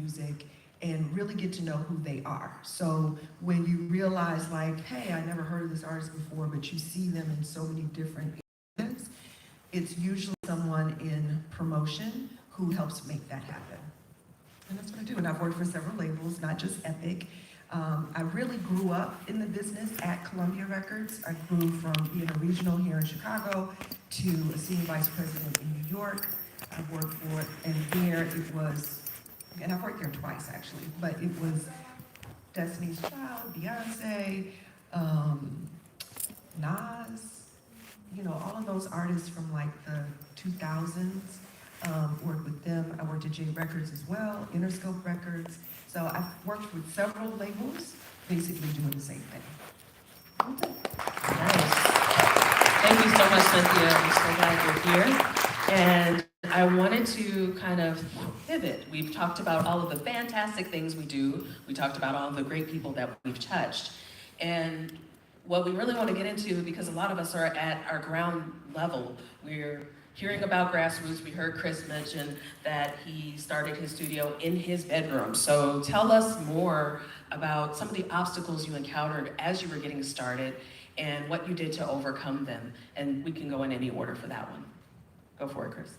music and really get to know who they are. So when you realize like, hey, I never heard of this artist before, but you see them in so many different areas, it's usually someone in promotion who helps make that happen. And that's what I do. And I've worked for several labels, not just Epic. I really grew up in the business at Columbia Records. I grew from being a regional here in Chicago to a senior vice president in New York. I worked for it, and there it was, and I've worked there twice actually, but it was Destiny's Child, Beyonce, Nas, you know, all of those artists from like the 2000s. Worked with them. I worked at J Records as well, Interscope Records. So I've worked with several labels, basically doing the same thing. Okay. Nice. Thank you so much, Cynthia. I'm so glad you're here. And I wanted to kind of pivot. We've talked about all of the fantastic things we do. We talked about all of the great people that we've touched. And what we really want to get into, because a lot of us are at our ground level, we're hearing about grassroots. We heard Chris mention that he started his studio in his bedroom. So tell us more about some of the obstacles you encountered as you were getting started and what you did to overcome them. And we can go in any order for that one. Go for it, Chris.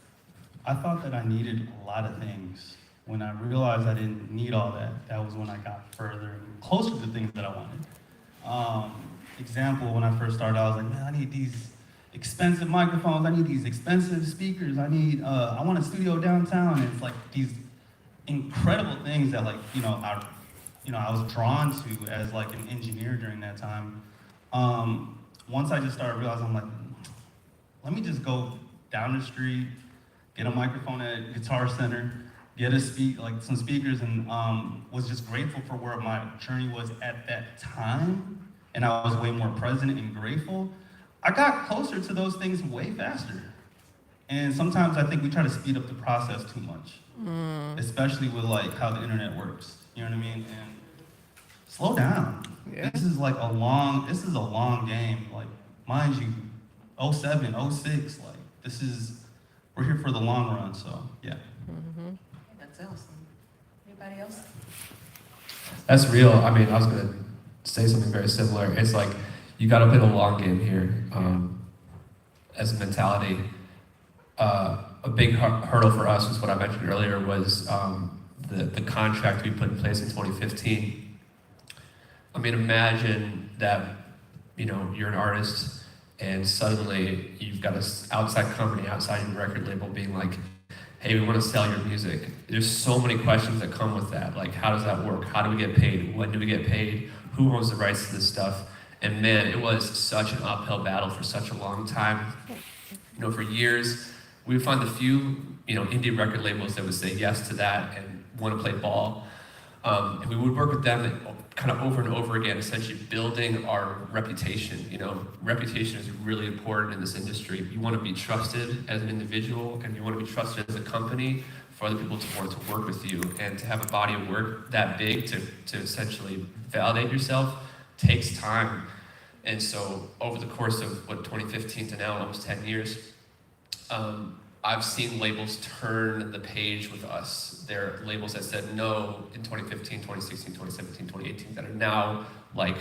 I thought that I needed a lot of things. When I realized I didn't need all that, that was when I got further and closer to the things that I wanted. Example, when I first started, I was like, man, I need these expensive microphones, I need these expensive speakers, I want a studio downtown. And it's like these incredible things that I was drawn to as like an engineer during that time. Once I just started realizing, I'm like, let me just go down the street, get a microphone at Guitar Center, get some speakers, and was just grateful for where my journey was at that time. And I was way more present and grateful. I got closer to those things way faster. And sometimes I think we try to speed up the process too much, especially with like how the internet works. You know what I mean? And slow down. Yeah. This is a long game. Like, mind you, 07, 06, we're here for the long run, so yeah. Mm-hmm. That's awesome. Anybody else? That's real. I mean, I was gonna say something very similar. It's like, you got to play the long game here as a mentality. A big hurdle for us was what I mentioned earlier was the contract we put in place in 2015. I mean, imagine that, you're an artist and suddenly you've got an outside company outside your record label being like, hey, we want to sell your music. There's so many questions that come with that. Like, how does that work? How do we get paid? When do we get paid? Who owns the rights to this stuff? And man, it was such an uphill battle for such a long time. For years, we would find a few, indie record labels that would say yes to that and want to play ball. And we would work with them kind of over and over again, essentially building our reputation. Reputation is really important in this industry. You want to be trusted as an individual, and you want to be trusted as a company for other people to want to work with you. And to have a body of work that big to essentially validate yourself takes time. And so over the course of 2015 to now, almost 10 years, I've seen labels turn the page with us. There are labels that said no in 2015, 2016, 2017, 2018 that are now like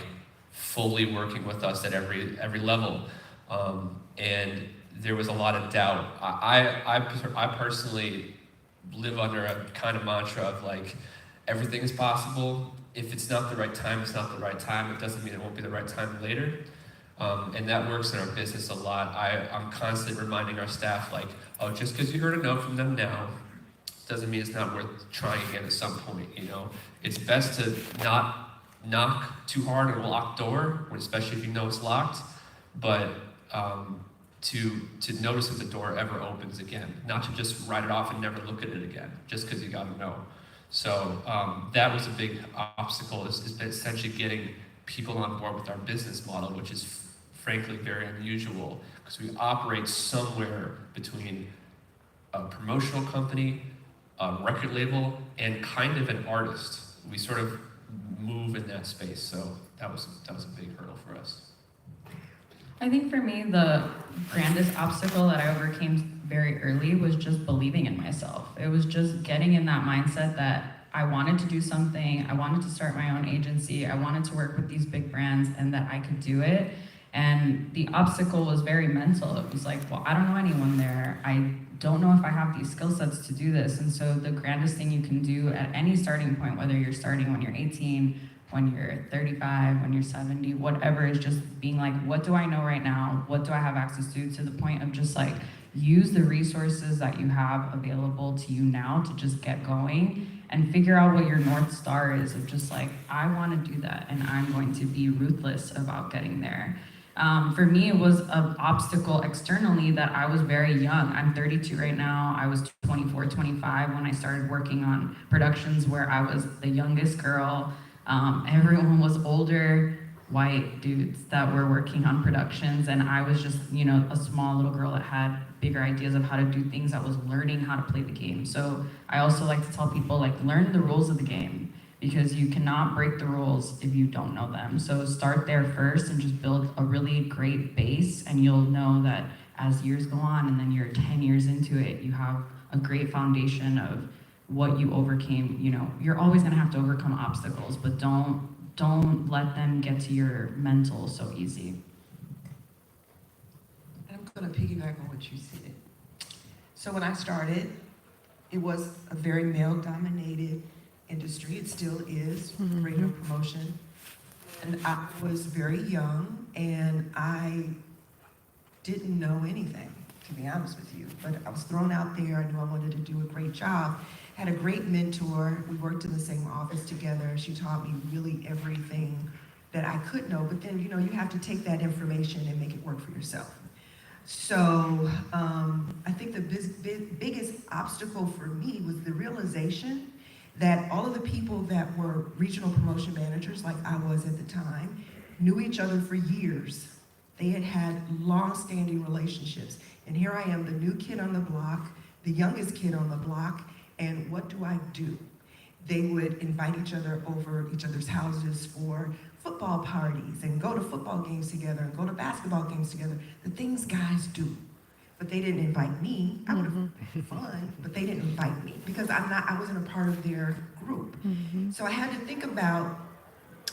fully working with us at every level. And there was a lot of doubt. I personally live under a kind of mantra of like, everything is possible. If it's not the right time, it's not the right time. It doesn't mean it won't be the right time later. And that works in our business a lot. I'm constantly reminding our staff, like, oh, just because you heard a no from them now, doesn't mean it's not worth trying again at some point, It's best to not knock too hard on a locked door, especially if you know it's locked, but to notice if the door ever opens again, not to just write it off and never look at it again, just because you got a no. So that was a big obstacle, is essentially getting people on board with our business model, which is frankly very unusual, because we operate somewhere between a promotional company, a record label, and kind of an artist. We sort of move in that space, so that was a big hurdle for us. I think for me, the grandest obstacle that I overcame very early was just believing in myself. It was just getting in that mindset that I wanted to do something, I wanted to start my own agency, I wanted to work with these big brands, and that I could do it. And the obstacle was very mental. It was like, well, I don't know anyone there. I don't know if I have these skill sets to do this. And so the grandest thing you can do at any starting point, whether you're starting when you're 18, when you're 35, when you're 70, whatever, is just being like, what do I know right now? What do I have access to the point of just like, use the resources that you have available to you now to just get going and figure out what your North Star is of just like, I want to do that and I'm going to be ruthless about getting there. For me, it was an obstacle externally that I was very young. I'm 32 right now. I was 24, 25 when I started working on productions where I was the youngest girl. Everyone was older, white dudes that were working on productions, and I was just, you know, a small little girl that had bigger ideas of how to do things. I was learning how to play the game. So I also like to tell people, like, learn the rules of the game, because you cannot break the rules if you don't know them. So start there first and just build a really great base, and you'll know that as years go on and then you're 10 years into it, you have a great foundation of what you overcame. You know, you're always gonna have to overcome obstacles, but don't let them get to your mental so easy. I'm gonna piggyback on what you said. So when I started, it was a very male-dominated industry. It still is, radio promotion. And I was very young, and I didn't know anything, to be honest with you. But I was thrown out there. I knew I wanted to do a great job. Had a great mentor. We worked in the same office together. She taught me really everything that I could know. But then, you know, you have to take that information and make it work for yourself. So I think the biggest obstacle for me was the realization that all of the people that were regional promotion managers, like I was at the time, knew each other for years. They had had long-standing relationships. And here I am, the new kid on the block, the youngest kid on the block, and what do I do? They would invite each other over each other's houses for football parties and go to football games together and go to basketball games together, the things guys do. But they didn't invite me. I would have had fun, but they didn't invite me because I wasn't a part of their group. So I had to think about,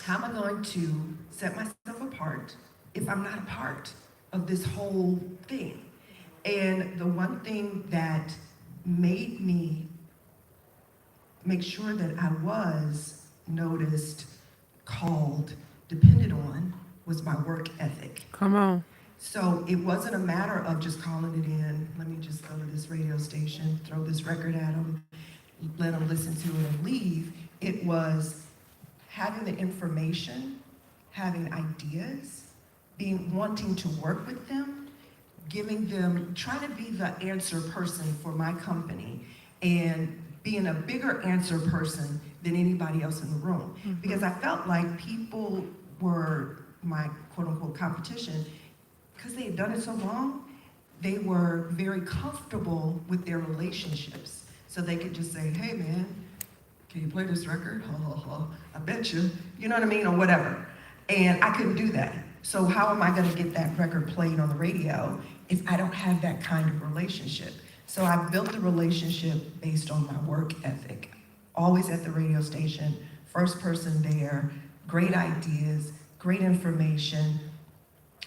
how am I going to set myself apart if I'm not a part of this whole thing? And the one thing that made me make sure that I was noticed, called, depended on, was my work ethic. Come on. So it wasn't a matter of just calling it in, let me just go to this radio station, throw this record at them, let them listen to it and leave. It was having the information, having ideas, wanting to work with them, giving them, trying to be the answer person for my company, and being a bigger answer person than anybody else in the room. Because I felt like people were my quote-unquote competition. Because they had done it so long, they were very comfortable with their relationships. So they could just say, hey man, can you play this record? I bet you, you know what I mean, or whatever. And I couldn't do that. So how am I gonna get that record played on the radio if I don't have that kind of relationship? So I built the relationship based on my work ethic. Always at the radio station, first person there, great ideas, great information,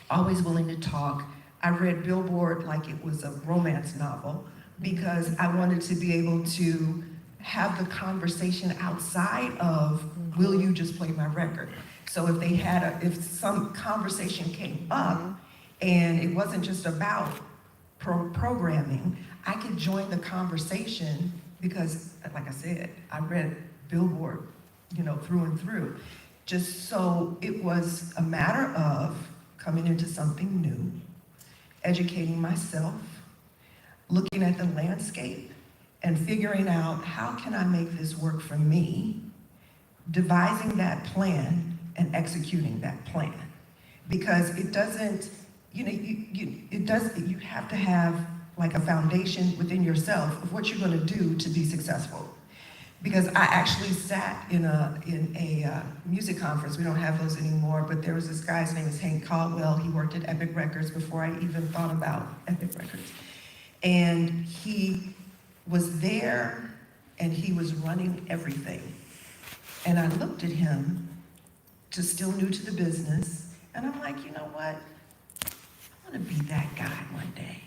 always willing to talk. I read Billboard like it was a romance novel because I wanted to be able to have the conversation outside of, will you just play my record? So if they had if some conversation came up and it wasn't just about programming, I could join the conversation because, like I said, I read Billboard, you know, through and through. Just so it was a matter of coming into something new, educating myself, looking at the landscape, and figuring out how can I make this work for me, devising that plan and executing that plan. Because it doesn't, you know, you have to have like a foundation within yourself of what you're gonna do to be successful. Because I actually sat in a music conference. We don't have those anymore, but there was this guy, his name is Hank Caldwell. He worked at Epic Records before I even thought about Epic Records. And he was there and he was running everything. And I looked at him, just still new to the business, and I'm like, you know what? I want to be that guy one day.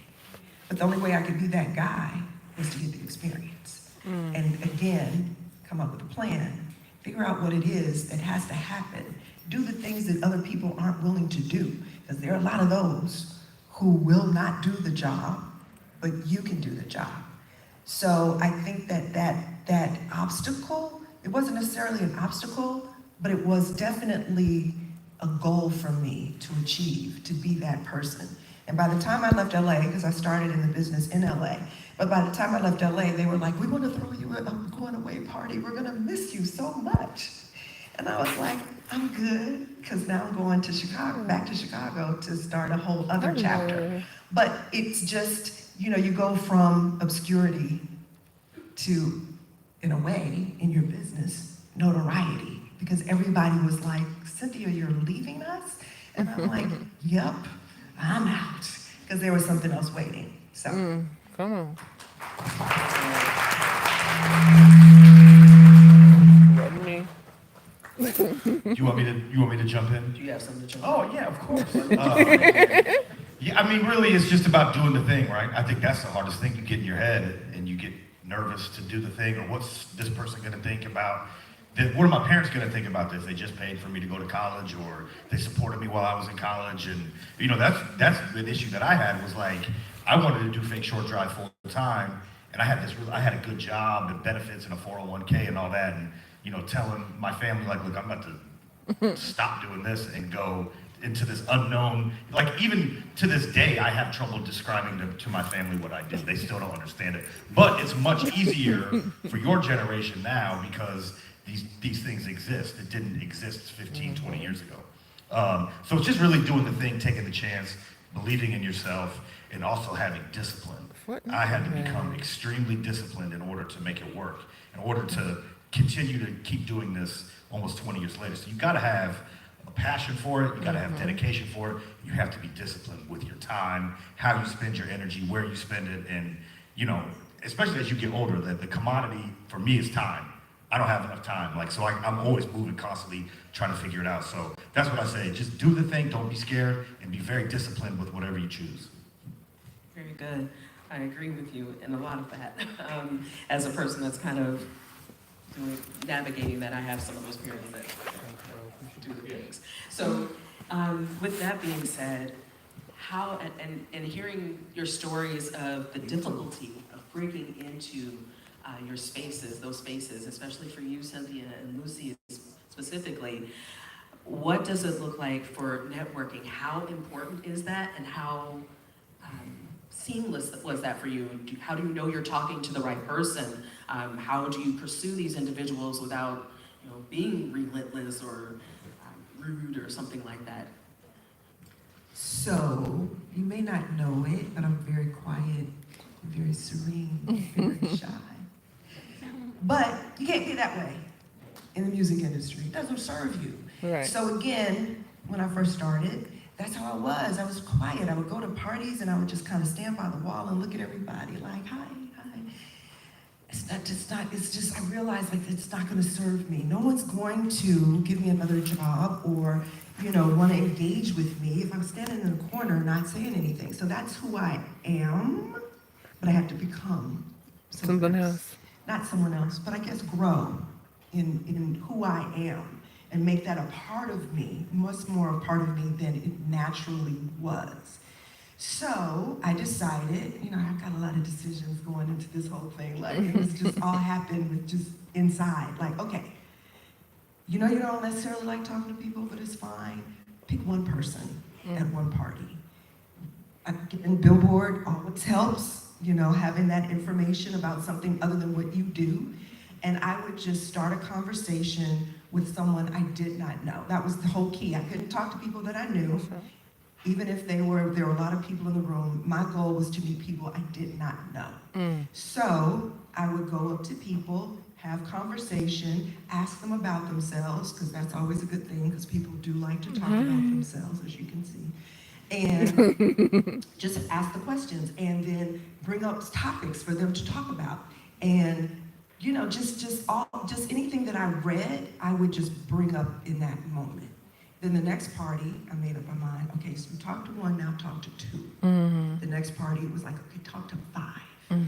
But the only way I could be that guy was to get the experience. And again, come up with a plan, figure out what it is that has to happen, do the things that other people aren't willing to do, because there are a lot of those who will not do the job, but you can do the job. So I think that obstacle, it wasn't necessarily an obstacle, but it was definitely a goal for me to achieve, to be that person. And by the time I left LA, because I started in the business in LA, but by the time I left LA, they were like, we want to throw you a going away party. We're going to miss you so much. And I was like, I'm good, because now I'm going to Chicago, back to Chicago to start a whole other chapter. But it's just, you know, you go from obscurity to, in a way, in your business, notoriety. Because everybody was like, Cynthia, you're leaving us? And I'm like, yep, I'm out. Because there was something else waiting. So. Come on. Wasn't me. You want me to jump in? Do you have something to jump Oh yeah, of course. Yeah, I mean, really, it's just about doing the thing, right? I think that's the hardest thing. You get in your head and you get nervous to do the thing, or what's this person going to think about? What are my parents going to think about this? They just paid for me to go to college, or they supported me while I was in college, and you know, that's an issue that I had. Was like, I wanted to do fake short drive full time, and I had a good job and benefits and a 401k and all that, and you know, telling my family like, look, I'm about to stop doing this and go into this unknown. Like, even to this day, I have trouble describing to my family what I did. They still don't understand it. But it's much easier for your generation now because these things exist. It didn't exist 15, 20 years ago. So it's just really doing the thing, taking the chance, believing in yourself, and also having discipline. I had to become extremely disciplined in order to make it work, in order to continue to keep doing this almost 20 years later. So you gotta have a passion for it, you gotta have dedication for it, you have to be disciplined with your time, how you spend your energy, where you spend it, and you know, especially as you get older, the commodity for me is time. I don't have enough time, like, so I'm always moving constantly, trying to figure it out. So that's what I say, just do the thing, don't be scared, and be very disciplined with whatever you choose. Very good. I agree with you in a lot of that. As a person that's kind of navigating that, I have some of those periods that do the things. So with that being said, how, and hearing your stories of the difficulty of breaking into your spaces, those spaces, especially for you, Cynthia, and Lucy specifically, what does it look like for networking? How important is that, and how seamless was that for you? How do you know you're talking to the right person? How do you pursue these individuals without, you know, being relentless or rude or something like that? So, you may not know it, but I'm very quiet, very serene, very shy. But you can't be that way in the music industry. It doesn't serve you. Right. So again, when I first started, that's how I was. I was quiet. I would go to parties and I would just kind of stand by the wall and look at everybody like, hi, hi. It's just, I realized like it's not gonna serve me. No one's going to give me another job or, you know, wanna engage with me if I'm standing in the corner not saying anything. So that's who I am, but I have to become Something else. Not someone else, but I guess grow in who I am and make that a part of me, much more a part of me than it naturally was. So I decided, you know, I've got a lot of decisions going into this whole thing. Like, it was just all happened with just inside. Like, okay, you know, you don't necessarily like talking to people, but it's fine. Pick one person at one party. Getting Billboard always helps, you know, having that information about something other than what you do. And I would just start a conversation with someone I did not know. That was the whole key. I couldn't talk to people that I knew. Even if there were a lot of people in the room, my goal was to meet people I did not know. So I would go up to people, have conversation, ask them about themselves, because that's always a good thing, because people do like to talk about themselves, as you can see. And just ask the questions, and then bring up topics for them to talk about. And just anything that I read, I would just bring up in that moment. Then the next party, I made up my mind, okay, so you talk to one, now talk to two. The next party was like, okay, talk to 5.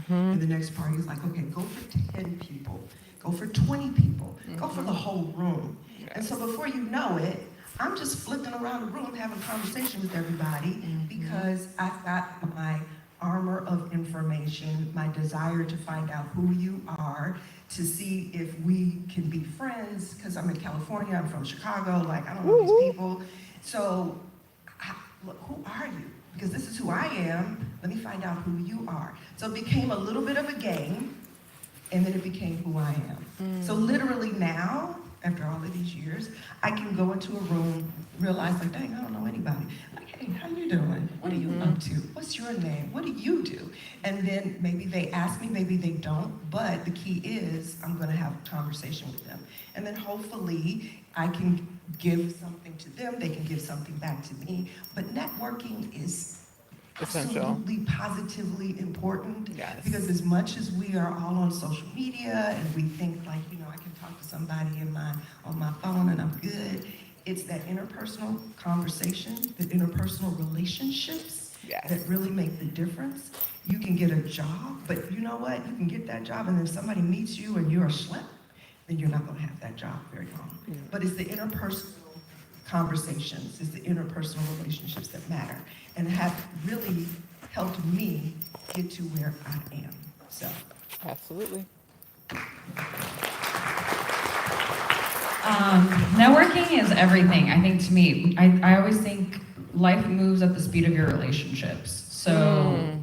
And the next party was like, okay, go for 10 people, go for 20 people, go for the whole room. And so before you know it, I'm just flipping around the room having a conversation with everybody because I've got my armor of information, my desire to find out who you are, to see if we can be friends, because I'm in California, I'm from Chicago, like I don't know these people. So, look, who are you? Because this is who I am, let me find out who you are. So it became a little bit of a game, and then it became who I am. So literally now, after all of these years, I can go into a room, realize like, dang, I don't know anybody. Like, hey, how you doing? What are you up to? What's your name? What do you do? And then maybe they ask me, maybe they don't, but the key is I'm gonna have a conversation with them. And then hopefully I can give something to them, they can give something back to me. But networking is Essential. absolutely positively important. Yes. Because as much as we are all on social media and we think like, I can talk to somebody on my phone and I'm good, it's that interpersonal conversation, the interpersonal relationships Yes. that really make the difference. You can get a job, but you know what? You can get that job and then somebody meets you and you're a schlep, then you're not gonna have that job very long. But it's the interpersonal conversations, it's the interpersonal relationships that matter and have really helped me get to where I am. So. Absolutely. Networking is everything, I think, to me. I always think life moves at the speed of your relationships. So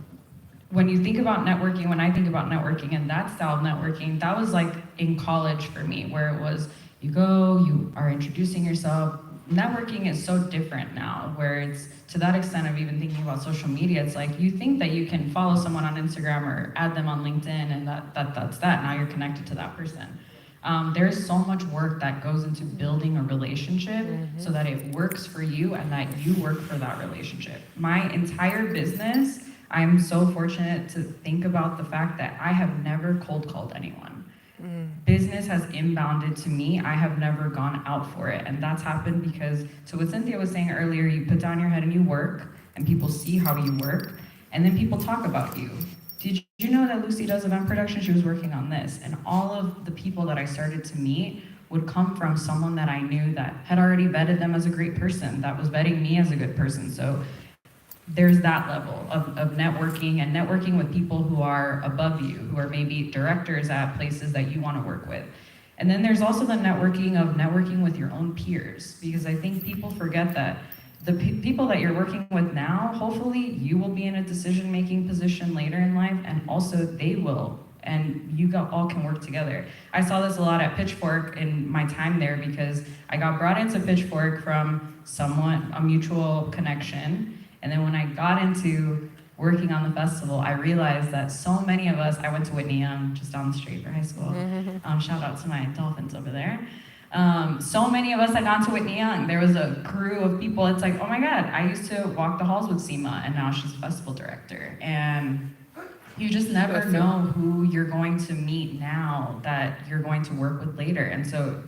when you think about networking, when I think about networking and that style of networking, that was like in college for me, where it was you go, you are introducing yourself. Networking is so different now, where it's to that extent of even thinking about social media. It's like you think that you can follow someone on Instagram or add them on LinkedIn and that's that. Now you're connected to that person. There's so much work that goes into building a relationship so that it works for you and that you work for that relationship. My entire business, I'm so fortunate to think about the fact that I have never cold called anyone. Business has inbounded to me. I have never gone out for it. And that's happened because, to what Cynthia was saying earlier, you put down your head and you work, and people see how you work, and then people talk about you. Did you know that Lucy does event production? She was working on this. And all of the people that I started to meet would come from someone that I knew that had already vetted them as a great person, that was vetting me as a good person. So there's that level of networking, and networking with people who are above you, who are maybe directors at places that you want to work with. And then there's also the networking with your own peers, because I think people forget that the people that you're working with now, hopefully you will be in a decision-making position later in life, and also they will, and you all can work together. I saw this a lot at Pitchfork in my time there, because I got brought into Pitchfork from a mutual connection. And then when I got into working on the festival, I realized that so many of us, I went to Whitney Young, just down the street for high school. Shout out to my Dolphins over there. So many of us had gone to Whitney Young. There was a crew of people. It's like, oh my God, I used to walk the halls with Seema, and now she's festival director. And you just never know who you're going to meet now that you're going to work with later. And so,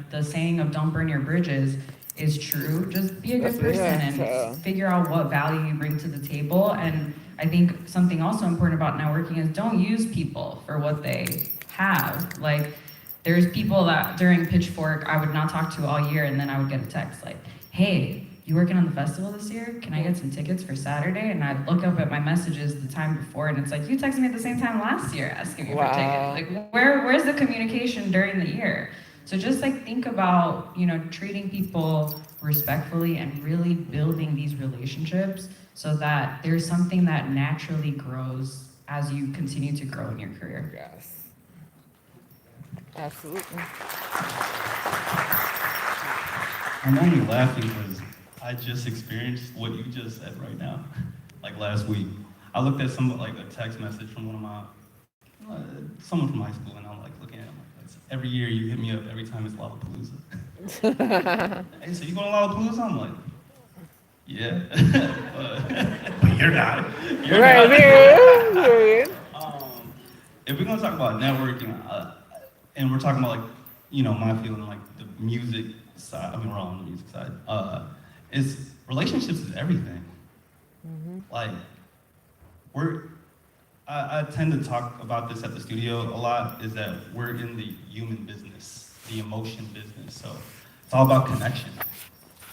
the saying of don't burn your bridges is true. Just be a good person and figure out what value you bring to the table. And I think something also important about networking is don't use people for what they have. Like, there's people that during Pitchfork I would not talk to all year, and then I would get a text like, hey, you working on the festival this year? Can I get some tickets for Saturday? And I'd look up at my messages the time before, and it's like, you texted me at the same time last year asking me for tickets. Like, where's the communication during the year? So just think about, treating people respectfully and really building these relationships so that there's something that naturally grows as you continue to grow in your career. Yes. Absolutely. I'm only laughing because I just experienced what you just said right now. Like last week, I looked at a text message from one of my, someone from high school, and I'm looking at him. Every year you hit me up every time it's Lollapalooza. Hey, so you going to Lollapalooza? I'm like, yeah. But you're not. Right. If we're gonna talk about networking, and we're talking about like, you know, my feeling like the music side, I mean, we're all on the music side, is relationships is everything. Like, I tend to talk about this at the studio a lot, is that we're in the human business, the emotion business. So it's all about connection.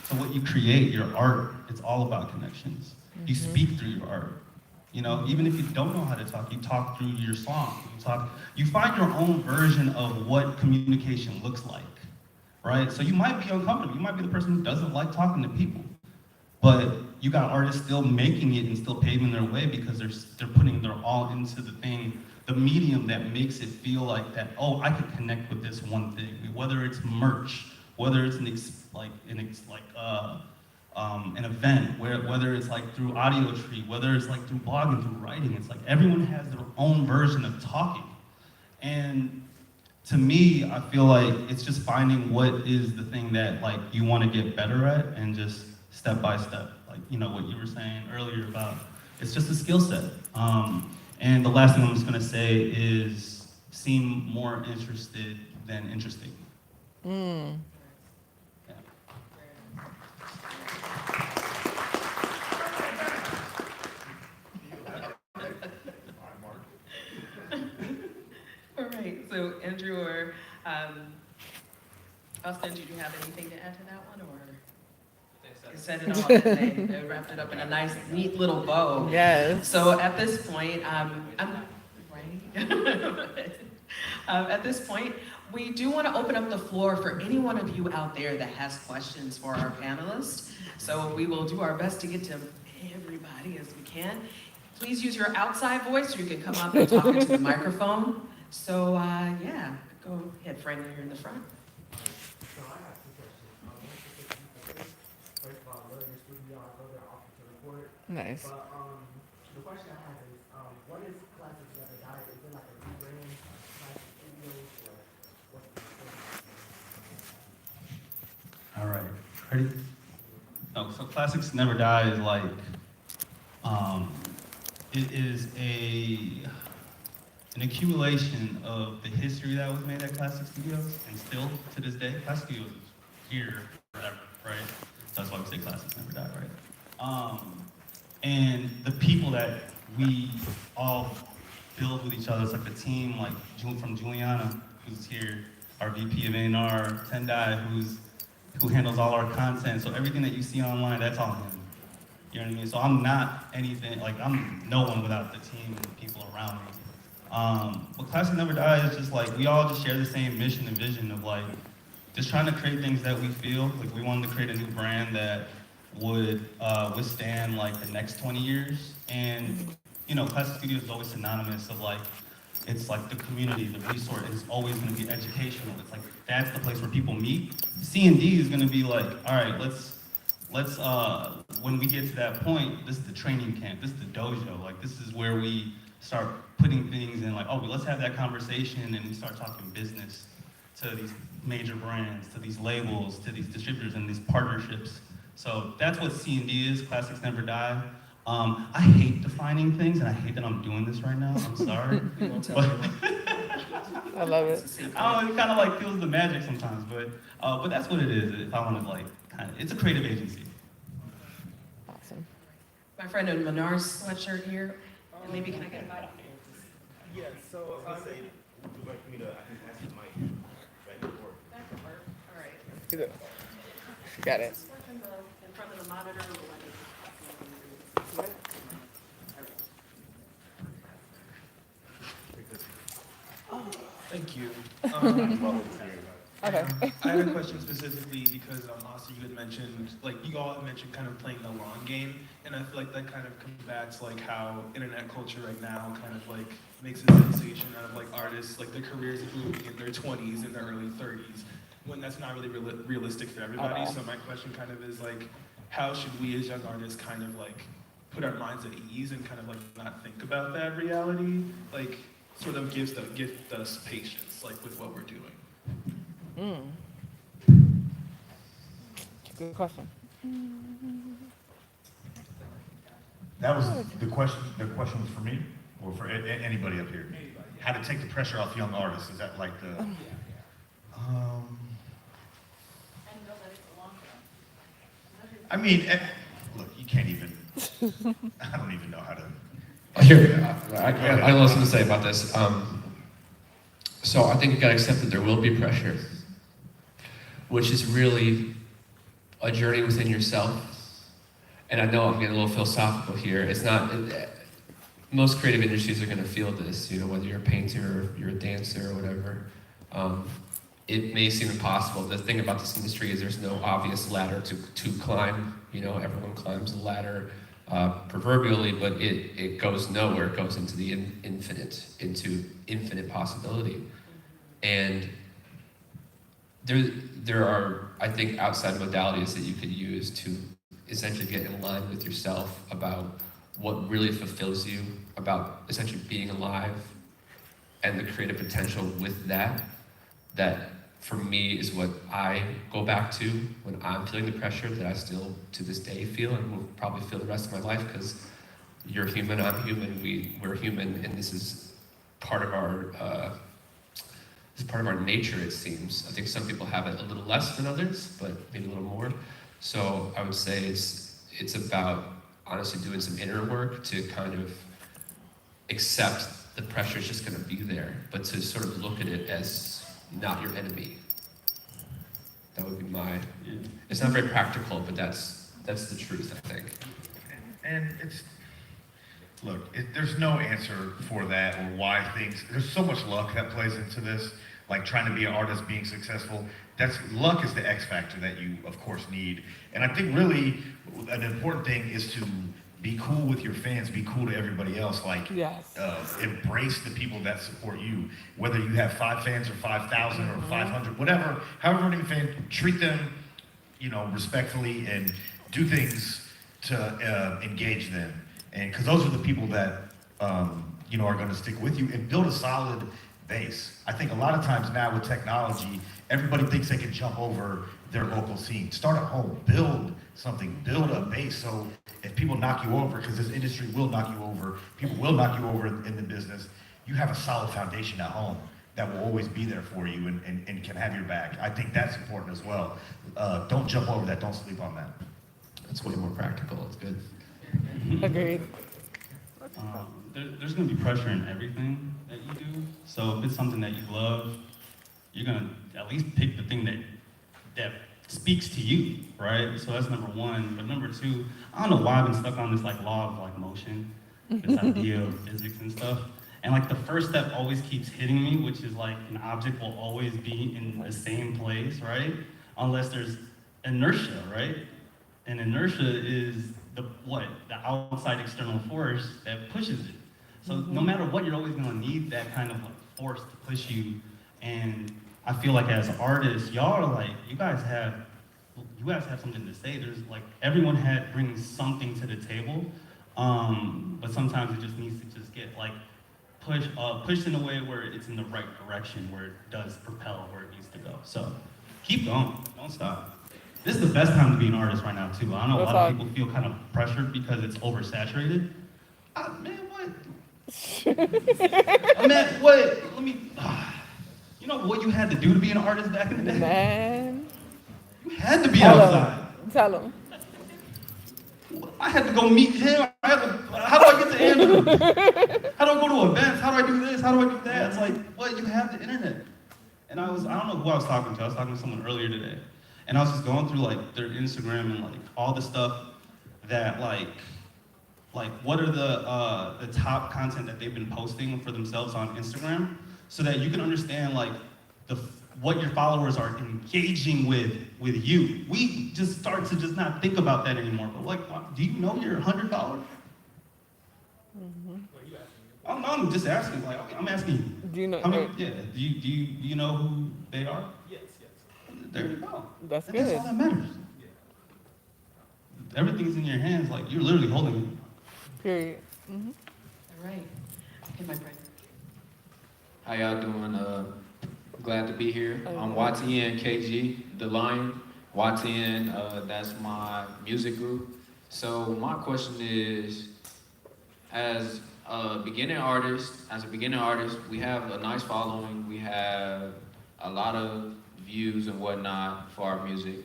So what you create, your art, it's all about connections. You speak through your art. You know, even if you don't know how to talk, you talk through your song. You find your own version of what communication looks like, right? So you might be uncomfortable. You might be the person who doesn't like talking to people. But you got artists still making it and still paving their way because they're putting their all into the thing, the medium that makes it feel like that, oh, I could connect with this one thing. Whether it's merch, whether it's an event, whether it's like through audio tree, whether it's like through blogging, through writing, it's like everyone has their own version of talking. And to me, I feel like it's just finding what is the thing that like you want to get better at and just step by step, like, you know, what you were saying earlier about, it's just a skill set. And the last thing I'm just gonna say is seem more interested than interesting. Yeah. All right, so Andrew or Austin, did you have anything to add to that one, or? You said it all, didn't they? They wrapped it up in a nice, neat little bow. Yes. So at this point, at this point, we do want to open up the floor for any one of you out there that has questions for our panelists. So we will do our best to get to everybody as we can. Please use your outside voice, or you can come up and talk into the microphone. So yeah, go ahead, Frank, you're in the front. Nice. But the question I have is, what is Classics Never Die? Is it like a rebrand, Classic Studios, or what's the All right, ready? No, so Classics Never Die is like, it is an accumulation of the history that was made at Classic Studios, and still to this day, Classic Studios is here forever, right? So that's why we say Classics Never Die, right? And the people that we all build with each other, it's like a team, like from Juliana, who's here, our VP of A&R, Tendai, who handles all our content. So everything that you see online, that's all him. You know what I mean? So I'm not anything, like I'm no one without the team and the people around me. But Classic Never Die is just like, we all just share the same mission and vision of like, just trying to create things that we feel, like we wanted to create a new brand that would withstand like the next 20 years. And, you know, Classic Studios is always synonymous of like, it's like the community, the resource is always gonna be educational. It's like, that's the place where people meet. C&D is gonna be like, all right, let's when we get to that point, this is the training camp, this is the dojo. Like, this is where we start putting things in like, oh, let's have that conversation and we start talking business to these major brands, to these labels, to these distributors and these partnerships. So that's what C&D is, Classics Never Die. I hate defining things, and I hate that I'm doing this right now. I'm sorry. I love it. It kind of like kills the magic sometimes, but that's what it is. If I want to like, it's a creative agency. Awesome. My friend in Menar's sweatshirt here, and maybe can I get a bite? Yeah, so I was gonna say, would you like me to, I can pass the mic back and forth. That could work. All right. She got it. In front of the monitor. Thank you. Okay. I had a question specifically because also you had mentioned, like you all had mentioned kind of playing the long game, and I feel like that kind of combats like how internet culture right now kind of like makes a sensation out of like artists, like their careers booming in their 20s and their early 30s, when that's not really realistic for everybody. So my question kind of is like, how should we as young artists kind of like put our minds at ease and kind of like not think about that reality, like sort of gift us patience, like with what we're doing. Good question. That was the question. The question was for me, or for anybody up here? how to take the pressure off young artists. Is that like the? I mean, look, you can't even. I don't even know how to. Here, I got a something to say about this. So I think you gotta accept that there will be pressure, which is really a journey within yourself. And I know I'm getting a little philosophical here. It's not, most creative industries are gonna feel this, you know, whether you're a painter or you're a dancer or whatever. It may seem impossible. The thing about this industry is there's no obvious ladder to climb. You know, everyone climbs a ladder proverbially, but it goes nowhere. It goes into the infinite, into infinite possibility. And there are, I think, outside modalities that you could use to essentially get in line with yourself about what really fulfills you, about essentially being alive and the creative potential with that. That for me is what I go back to when I'm feeling the pressure that I still to this day feel and will probably feel the rest of my life, because you're human, I'm human, we're human, and this is part of our nature, it seems. I think some people have it a little less than others, but maybe a little more. So I would say it's about honestly doing some inner work to kind of accept the pressure is just going to be there, but to sort of look at it as not your enemy. That would be my. It's not very practical, but that's the truth, I think. And there's no answer for that or why things. There's so much luck that plays into this. Like trying to be an artist, being successful. Luck is the X factor that you, of course, need. And I think really an important thing is to be cool with your fans, be cool to everybody else. Like, Yes. Embrace the people that support you. Whether you have 5 fans or 5,000 or 500, whatever, however many fans, treat them, respectfully and do things to engage them. And because those are the people that, are going to stick with you and build a solid base. I think a lot of times now with technology, everybody thinks they can jump over their local scene. Start at home, build something, build a base. So if people knock you over, because this industry will knock you over, people will knock you over in the business, you have a solid foundation at home that will always be there for you and can have your back. I think that's important as well. Don't jump over that, don't sleep on that. That's way more practical. It's good. Agreed. There's going to be pressure in everything that you do. So if it's something that you love, you're going to at least pick the thing that speaks to you, right? So that's number one. But number two, I don't know why I've been stuck on this law of motion, this idea of physics and stuff. And the first step always keeps hitting me, which is an object will always be in the same place, right? Unless there's inertia, right? And inertia is the outside external force that pushes it. So no matter what, you're always gonna need that kind of force to push you. And I feel like as artists, y'all are you guys have something to say. There's everyone brings something to the table, but sometimes it just needs to just get pushed in a way where it's in the right direction, where it does propel where it needs to go. So keep going, don't stop. This is the best time to be an artist right now too. I know a lot of people feel kind of pressured because it's oversaturated. Man, what? Man, what? You know what you had to do to be an artist back in the day? Man. You had to be outside. Tell him. I had to go meet him. How do I get to Andrew? How do I go to events? How do I do this? How do I do that? It's what? You have the internet. And I don't know who I was talking to. I was talking to someone earlier today. And I was just going through their Instagram and all the stuff that what are the top content that they've been posting for themselves on Instagram, so that you can understand what your followers are engaging with you. We just start to just not think about that anymore. But do you know you're $100? Mm-hmm. I'm just asking. I'm asking you. Do you know? Yeah. Do you know who they are? Yes. There you go. That's That's good. all that matters. Everything's in your hands. You're literally holding it. Period. Mm-hmm. All right. Okay, my friend. How y'all doing? Glad to be here. I'm YTN KG, The Lion. YTN, that's my music group. So my question is, as beginning artist, as a beginning artist, we have a nice following. We have a lot of views and whatnot for our music.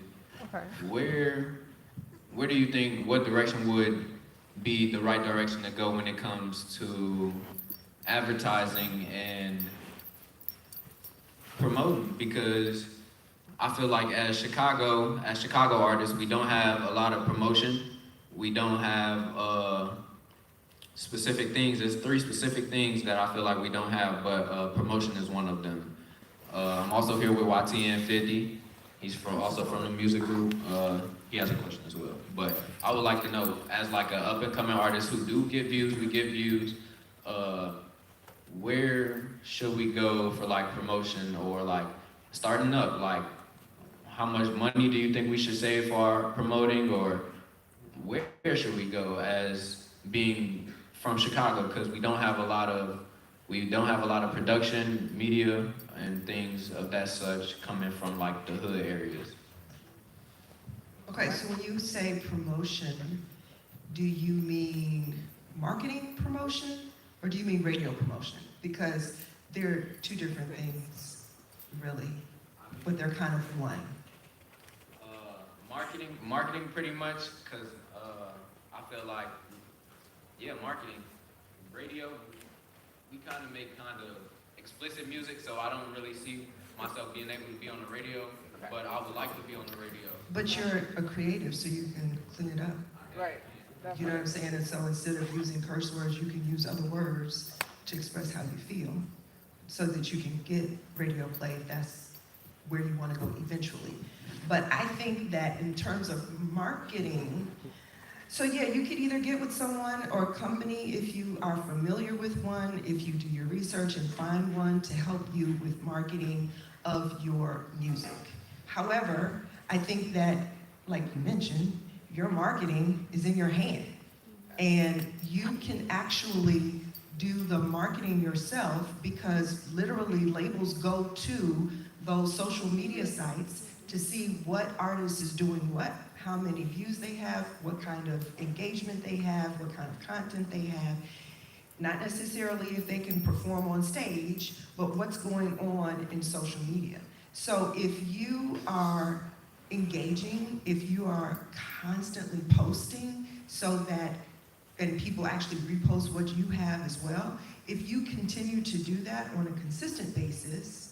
Okay. Where do you think, what direction would be the right direction to go when it comes to advertising and promoting? Because I feel like as Chicago artists, we don't have a lot of promotion. We don't have specific things. There's 3 specific things that I feel like we don't have, but promotion is one of them. I'm also here with YTN50. He's also from the music group. He has a question as well. But I would like to know, as like an up and coming artist who do get views, we get views, where should we go for like promotion or like starting up? Like, how much money do you think we should save for promoting, or where should we go as being from Chicago? Because we don't have a lot of production, media, and things of that such coming from like the hood areas. Okay, so when you say promotion, do you mean marketing promotion or do you mean radio promotion? Because they're 2 different things, really, but they're kind of one. Marketing pretty much, because I feel like, yeah, marketing. Radio, we kind of make kind of explicit music, so I don't really see myself being able to be on the radio, but I would like to be on the radio. But you're a creative, so you can clean it up. Right. You know what I'm saying? And so instead of using curse words, you can use other words to express how you feel so that you can get radio play if that's where you want to go eventually. But I think that in terms of marketing, so yeah, you could either get with someone or a company if you are familiar with one, if you do your research and find one to help you with marketing of your music. However, I think that, like you mentioned, your marketing is in your hand. And you can actually do the marketing yourself because literally labels go to those social media sites to see what artist is doing what, how many views they have, what kind of engagement they have, what kind of content they have. Not necessarily if they can perform on stage, but what's going on in social media. So if you are engaging, if you are constantly posting so that, and people actually repost what you have as well, if you continue to do that on a consistent basis,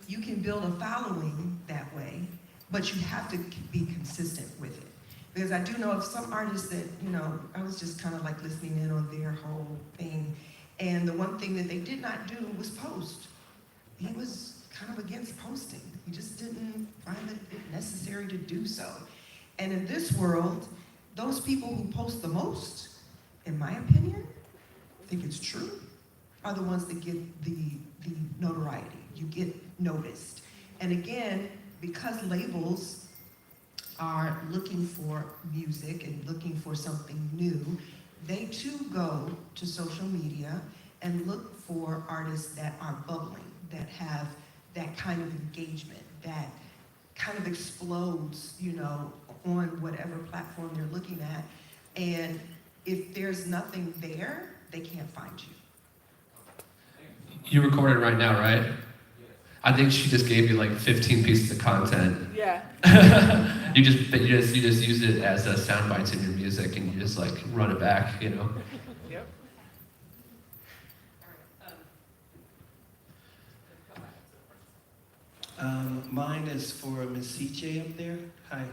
you can build a following that way, but you have to be consistent with it. Because I do know of some artists that, you know, I was just kind of like listening in on their whole thing, and the one thing that they did not do was post. He was kind of against posting. He just didn't find it necessary to do so. And in this world, those people who post the most, in my opinion, I think it's true, are the ones that get the notoriety. You get noticed. And again, because labels are looking for music and looking for something new, they too go to social media and look for artists that are bubbling, that have that kind of engagement, that kind of explodes, you know, on whatever platform you're looking at. And if there's nothing there, they can't find you. You recorded right now, right? I think she just gave you like 15 pieces of content. Yeah. you just use it as a sound bites in your music, and you just like run it back, you know. Yep. Mine is for Miss CJ up there. Hi.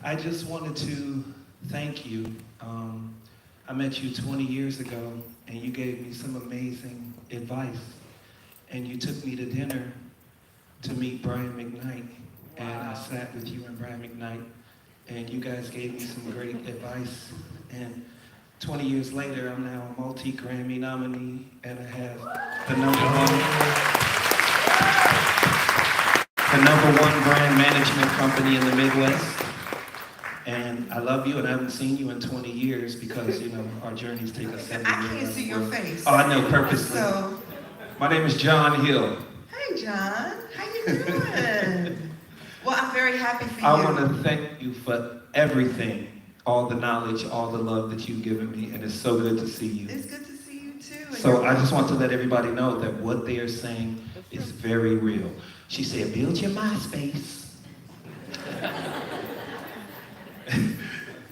I just wanted to thank you. I met you 20 years ago, and you gave me some amazing advice. And you took me to dinner to meet Brian McKnight. And I sat with you and Brian McKnight, and you guys gave me some great advice. And 20 years later, I'm now a multi-Grammy nominee, and I have the number one brand management company in the Midwest. And I love you, and I haven't seen you in 20 years because, you know, our journeys take us 7 years. I can't see your face. Oh, I know, purposely. So, My name is John Hill. hey John, how you doing? Well, I'm very happy for you. I want to thank you for everything. all the knowledge, all the love that you've given me, and it's so good to see you. It's good to see you too. And So you're I just want to let everybody know that what they are saying is very real. She said, build your MySpace.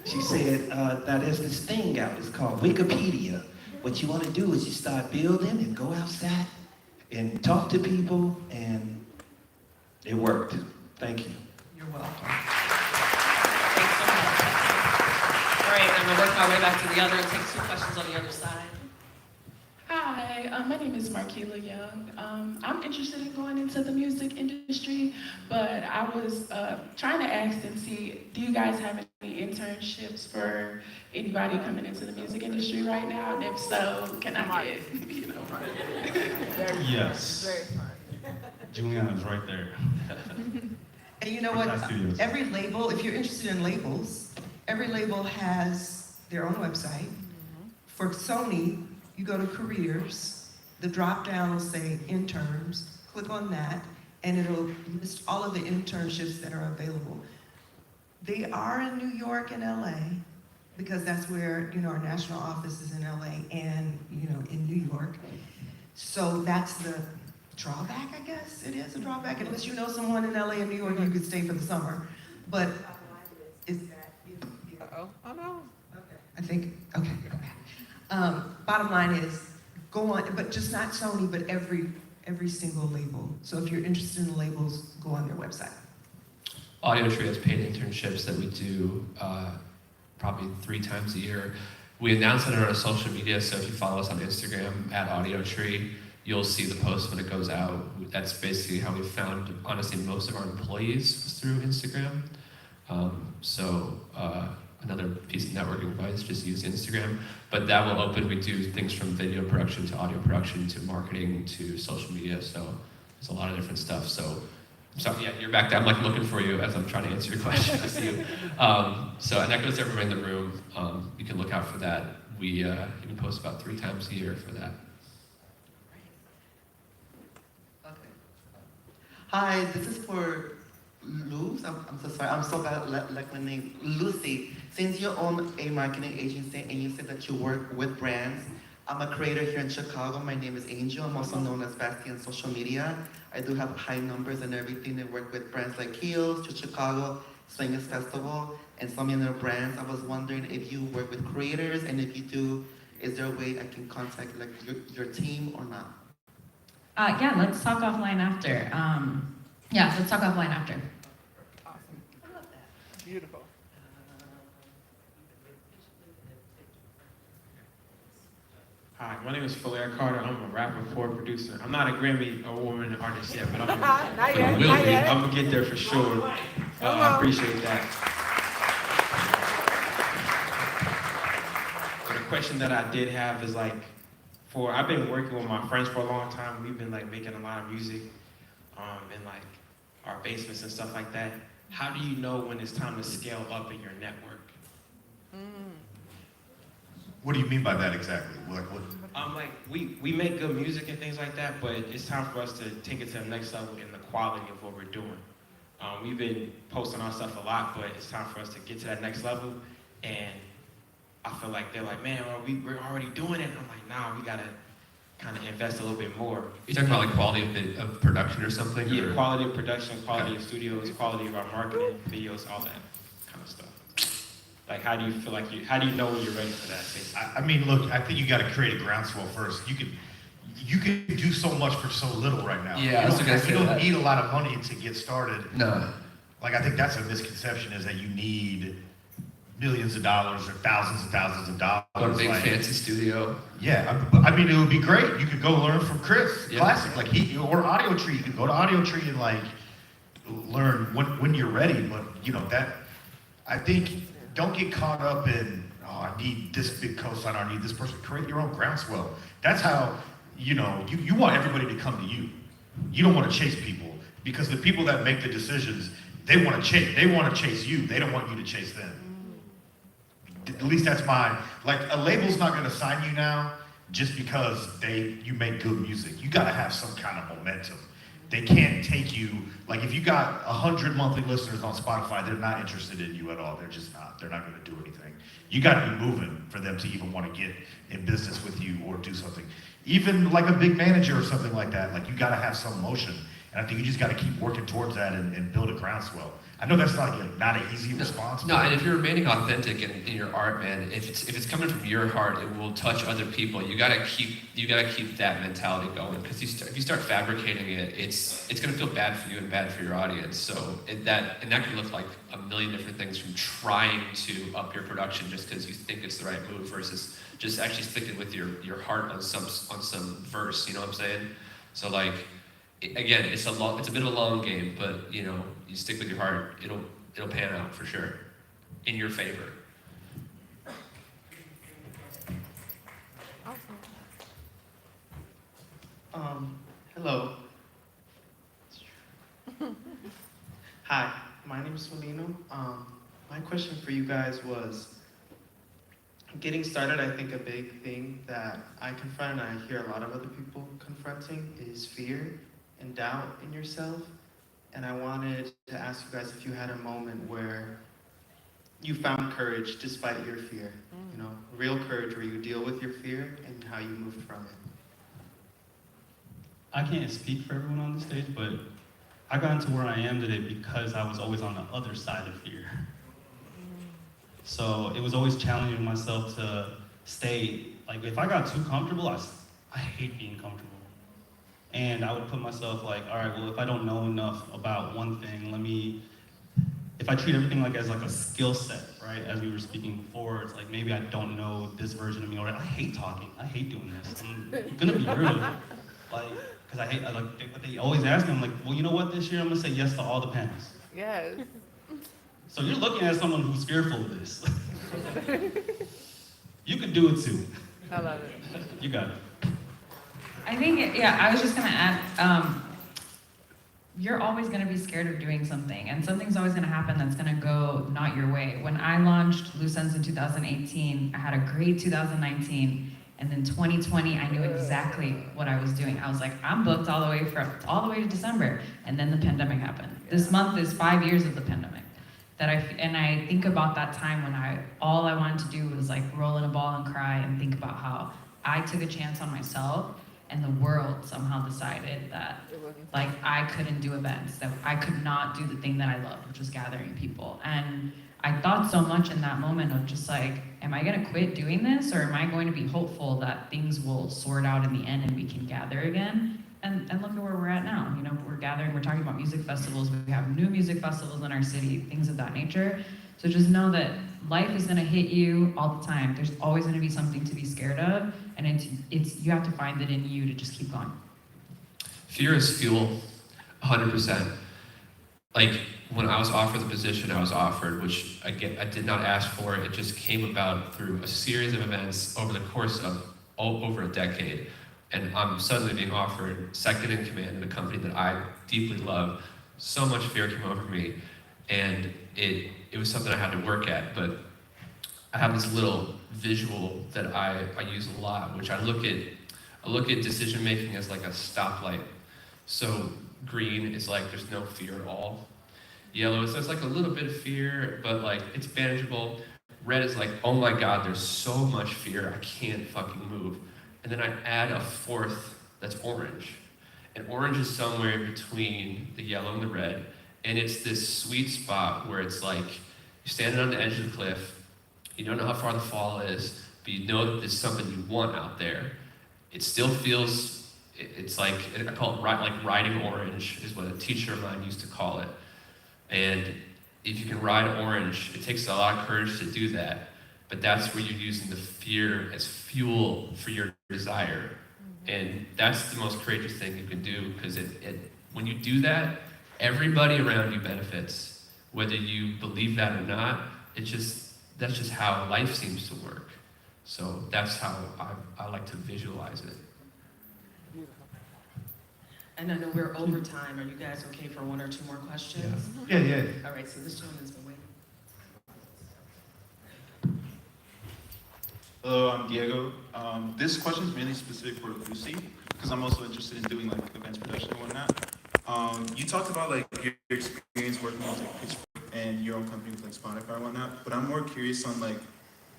She said, now there's this thing out, it's called Wikipedia. What you want to do is you start building and go outside and talk to people, and it worked. Thank you. You're welcome. Thanks so much. All right, I'm gonna work my way back to the other, take two questions on the other side. Hi, my name is Markeela Young. I'm interested in going into the music industry, but I was trying to ask and see, do you guys have any internships for anybody coming into the music industry right now? And if so, can I get, you know? Yes. Very smart. Juliana's right there. And you know what? Fantastic Studios. Every label, if you're interested in labels, every label has their own website. For Sony, you go to careers, the drop down will say interns, click on that, and it'll list all of the internships that are available. They are in New York and LA, because that's where, you know, our national office is in LA and, you know, in New York. So that's the drawback, I guess. It is a drawback, unless you know someone in LA and New York, you could stay for the summer. But it's, Uh-oh. Oh, no. I think, okay. Bottom line is, go on, but just not Sony, but every single label. So if you're interested in labels, go on their website. Audio Tree has paid internships that we do probably 3 times a year. We announce it on our social media, so if you follow us on Instagram at Audio Tree, you'll see the post when it goes out. That's basically how we found, honestly, most of our employees was through Instagram. Another piece of networking advice, just use Instagram. But that will open, we do things from video production to audio production to marketing to social media, so there's a lot of different stuff. So yeah, you're back there. I'm like looking for you as I'm trying to answer your question. I see you. And that goes to everybody in the room. You can look out for that. We even post about 3 times a year for that. Okay. Hi, this is for Luz. I'm so sorry. I'm so bad at like my name. Lucy, since you own a marketing agency and you said that you work with brands, I'm a creator here in Chicago. My name is Angel. I'm also known as Basti on social media. I do have high numbers and everything. I work with brands like Heels, to Chicago, Sueños Festival, and so many other brands. I was wondering if you work with creators, and if you do, is there a way I can contact like your team or not? Yeah, let's talk offline after. Let's talk offline after. Awesome. I love that. Beautiful. Hi, my name is Falair Carter. I'm a rapper, poet, producer. I'm not a Grammy award artist yet, but I'm Not yet, not yet. I'm gonna get there for sure. I appreciate that. But the question that I did have is like, I've been working with my friends for a long time. We've been like making a lot of music in like our basements and stuff like that. How do you know when it's time to scale up in your network? What do you mean by that exactly? What? Like we make good music and things like that, but it's time for us to take it to the next level in the quality of what we're doing. We've been posting our stuff a lot, but it's time for us to get to that next level. And I feel like they're like, man, we're already doing it. And I'm like, nah, we gotta kind of invest a little bit more. You're talking about like quality of production or something? Yeah, or? quality of production, quality of studios, quality of our marketing, videos, all that kind of stuff. Like, how do you feel like how do you know when you're ready for that? I mean, look, I think you got to create a groundswell first. You can do so much for so little right now. Yeah, you don't need a lot of money to get started. No. Like, I think that's a misconception, is that you need millions of dollars or thousands of dollars. Or a big like, fancy studio. Yeah, I mean, it would be great. You could go learn from Chris, Classic, like or Audio Tree. You could go to Audio Tree and like learn when you're ready. But you know that, I think, don't get caught up in, oh, I need this big cosign, I need this person. Create your own groundswell. That's how, you want everybody to come to you. You don't want to chase people, because the people that make the decisions, they want to chase you. They don't want you to chase them. At least that's mine. Like, a label's not going to sign you now just because you make good music. You got to have some kind of momentum. They can't take you, like if you got 100 monthly listeners on Spotify, they're not interested in you at all. They're just not. They're not gonna do anything. You gotta be moving for them to even wanna get in business with you or do something. Even like a big manager or something like that, like you gotta have some motion. And I think you just gotta keep working towards that and build a groundswell. I know that's not an easy response. No, and if you're remaining authentic in your art, man, if it's coming from your heart, it will touch other people. You gotta keep that mentality going, because if you start fabricating it, it's gonna feel bad for you and bad for your audience. So that can look like a million different things, from trying to up your production just because you think it's the right move versus just actually sticking with your heart on some verse. You know what I'm saying? So like, again, it's a bit of a long game, but you know, you stick with your heart, it'll pan out for sure, in your favor. Hello. Hi, my name is Solino. My question for you guys was, getting started, I think a big thing that I confront and I hear a lot of other people confronting is fear and doubt in yourself. And I wanted to ask you guys if you had a moment where you found courage despite your fear. You know, real courage where you deal with your fear and how you moved from it. I can't speak for everyone on the stage, but I got into where I am today because I was always on the other side of fear. So it was always challenging myself to stay, like if I got too comfortable, I hate being comfortable. And I would put myself like, all right, well, if I don't know enough about one thing, if I treat everything like as like a skill set, right? As we were speaking before, it's like maybe I don't know this version of me already. I hate talking, I hate doing this. I'm gonna be real, like, because but they always ask me, I'm like, well, you know what, this year I'm gonna say yes to all the panels. Yes. So you're looking at someone who's fearful of this. You could do it too. I love it. You got it. I think, I was just gonna add, you're always gonna be scared of doing something, and something's always gonna happen that's gonna go not your way. When I launched Loose Ends in 2018, I had a great 2019, and then 2020, I knew exactly what I was doing. I was like, I'm booked all the way to December, and then the pandemic happened. This month is 5 years of the pandemic. And I think about that time when all I wanted to do was like roll in a ball and cry and think about how I took a chance on myself, and the world somehow decided that like I couldn't do events, that I could not do the thing that I loved, which was gathering people. And I thought so much in that moment of just like, am I gonna quit doing this, or am I going to be hopeful that things will sort out in the end and we can gather again? And look at where we're at now. You know, we're gathering, we're talking about music festivals, we have new music festivals in our city, things of that nature. So just know that life is gonna hit you all the time. There's always gonna be something to be scared of, and it's you have to find it in you to just keep going. Fear is fuel, 100%. Like, when I was offered the position I was offered, which I did not ask for, it just came about through a series of events over the course of over a decade. And I'm suddenly being offered second in command in a company that I deeply love. So much fear came over me, and it was something I had to work at. But I have this little visual that I use a lot, which I look at decision making as like a stoplight. So green is like there's no fear at all. Yellow is there's like a little bit of fear, but like it's manageable. Red is like, oh my God, there's so much fear, I can't fucking move. And then I add a fourth that's orange. And orange is somewhere in between the yellow and the red. And it's this sweet spot where it's like, you're standing on the edge of the cliff, you don't know how far the fall is, but you know that there's something you want out there. It still feels, it's like, I call it like riding orange, is what a teacher of mine used to call it. And if you can ride orange, it takes a lot of courage to do that. But that's where you're using the fear as fuel for your desire. And that's the most courageous thing you can do, because when you do that, everybody around you benefits. Whether you believe that or not, that's just how life seems to work. So that's how I like to visualize it. And I know we're over time. Are you guys okay for one or two more questions? Yeah. All right, so this gentleman's been waiting. Hello, I'm Diego. This question is mainly specific for Lucy, because I'm also interested in doing like events production and whatnot. You talked about like your experience working with like Pitchfork and your own company with like Spotify and whatnot, but I'm more curious on like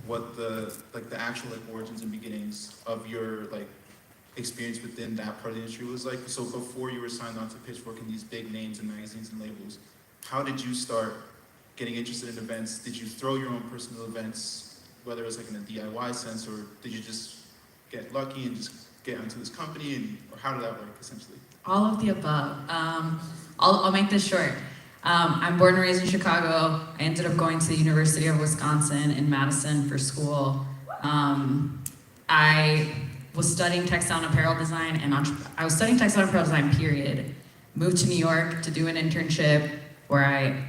what the actual like origins and beginnings of your like experience within that part of the industry was like. So before you were signed on to Pitchfork and these big names and magazines and labels, how did you start getting interested in events? Did you throw your own personal events, whether it was like in a DIY sense, or did you just get lucky and just get into this company, and or how did that work essentially? All of the above. I'll make this short. I'm born and raised in Chicago. I ended up going to the University of Wisconsin in Madison for school. I was studying textile and apparel design, and I was studying textile and apparel design, period. Moved to New York to do an internship where I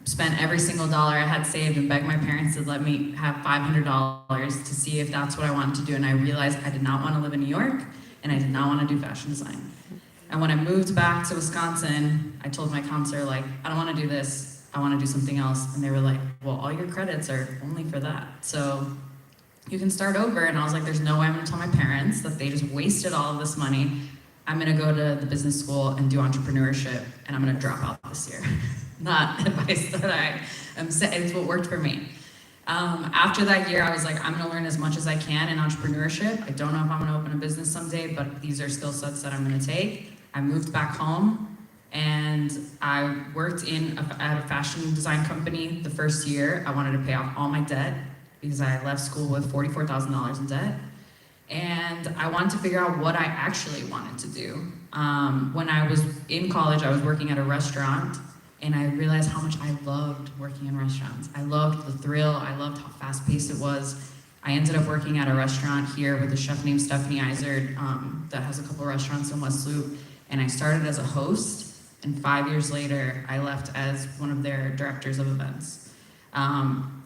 spent every single dollar I had saved and begged my parents to let me have $500 to see if that's what I wanted to do. And I realized I did not want to live in New York, and I did not want to do fashion design. And when I moved back to Wisconsin, I told my counselor, like, I don't want to do this, I want to do something else. And they were like, well, all your credits are only for that, so you can start over. And I was like, there's no way I'm going to tell my parents that they just wasted all of this money. I'm going to go to the business school and do entrepreneurship, and I'm going to drop out this year. Not advice that I am saying, it's what worked for me. After that year, I was like, I'm going to learn as much as I can in entrepreneurship. I don't know if I'm going to open a business someday, but these are skill sets that I'm going to take. I moved back home, and I worked at a fashion design company the first year. I wanted to pay off all my debt because I left school with $44,000 in debt. And I wanted to figure out what I actually wanted to do. When I was in college, I was working at a restaurant, and I realized how much I loved working in restaurants. I loved the thrill, I loved how fast-paced it was. I ended up working at a restaurant here with a chef named Stephanie Izard that has a couple restaurants in West Loop, and I started as a host, and 5 years later, I left as one of their directors of events.